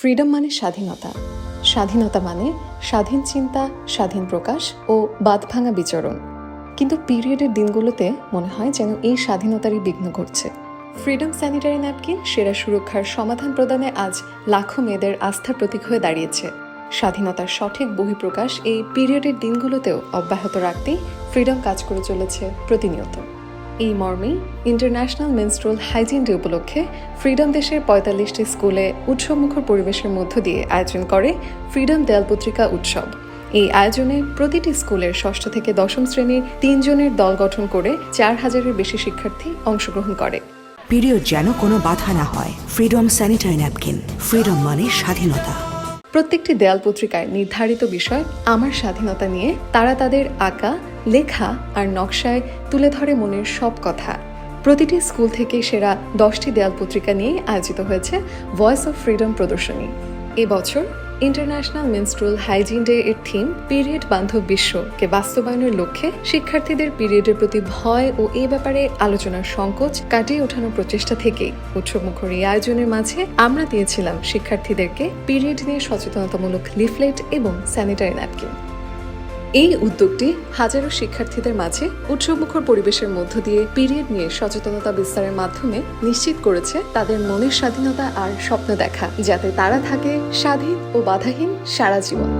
Freedom মানে স্বাধীনতা। স্বাধীনতা মানে স্বাধীন চিন্তা, স্বাধীন প্রকাশ ও বাঁধভাঙা বিচরণ। কিন্তু পিরিয়ডের দিনগুলোতে মনে হয় যেন এই স্বাধীনতারই বিঘ্ন ঘটছে। ফ্রিডম স্যানিটারি ন্যাপকিন সেরা সুরক্ষার সমাধান প্রদানে আজ লাখো মেয়েদের আস্থার প্রতীক হয়ে দাঁড়িয়েছে। স্বাধীনতার সঠিক বহিঃপ্রকাশ এই পিরিয়ডের দিনগুলোতেও অব্যাহত রাখতেই ফ্রিডম কাজ করে চলেছে প্রতিনিয়ত। এই মর্মেই ইন্টারন্যাশনাল মেনস্ট্রুয়াল হাইজিন ডে উপলক্ষে ফ্রিডম দেশের ৪৫টি স্কুলে উৎসবমুখর পরিবেশের মধ্য দিয়ে আয়োজন করে ফ্রিডম দেয়াল পত্রিকা উৎসব। এই আয়োজনে প্রতিটি স্কুলের ষষ্ঠ থেকে দশম শ্রেণীর ৩ জনের দল গঠন করে ৪,০০০-এর বেশি শিক্ষার্থী অংশগ্রহণ করে। পিরিয়ড যেন কোনো বাধা না হয়। Freedom sanitary napkin. ফ্রিডম মানে স্বাধীনতা। প্রত্যেকটি দেয়াল পত্রিকায় নির্ধারিত বিষয় আমার স্বাধীনতা নিয়ে তারা তাদের আঁকা, লেখা আর নকশায় তুলে ধরে মনের সব কথা। প্রতিটি স্কুল থেকে সেরা 10টি দেয়াল পত্রিকা নিয়ে আয়োজিত হয়েছে ভয়েস অফ ফ্রিডম প্রদর্শনী। এবছর ইন্টারন্যাশনাল মেনস্ট্রুয়াল হাইজিন ডে এর থিম পিরিয়ড বান্ধব বিশ্বকে বাস্তবায়নের লক্ষ্যে শিক্ষার্থীদের পিরিয়ডের প্রতি ভয় ও এ ব্যাপারে আলোচনার সংকোচ কাটিয়ে ওঠানোর প্রচেষ্টা থেকে উৎসবমুখর এই আয়োজনের মাঝে আমরা দিয়েছিলাম শিক্ষার্থীদেরকে পিরিয়ড নিয়ে সচেতনতামূলক লিফলেট এবং স্যানিটারি ন্যাপকিন। এই উদ্যোগটি হাজারো শিক্ষার্থীদের মাঝে উৎসবমুখর পরিবেশের মধ্য দিয়ে পিরিয়ড নিয়ে সচেতনতা বিস্তারের মাধ্যমে নিশ্চিত করেছে তাদের মনের স্বাধীনতা আর স্বপ্ন দেখা, যাতে তারা থাকে স্বাধীন ও বাধাহীন সারা জীবন।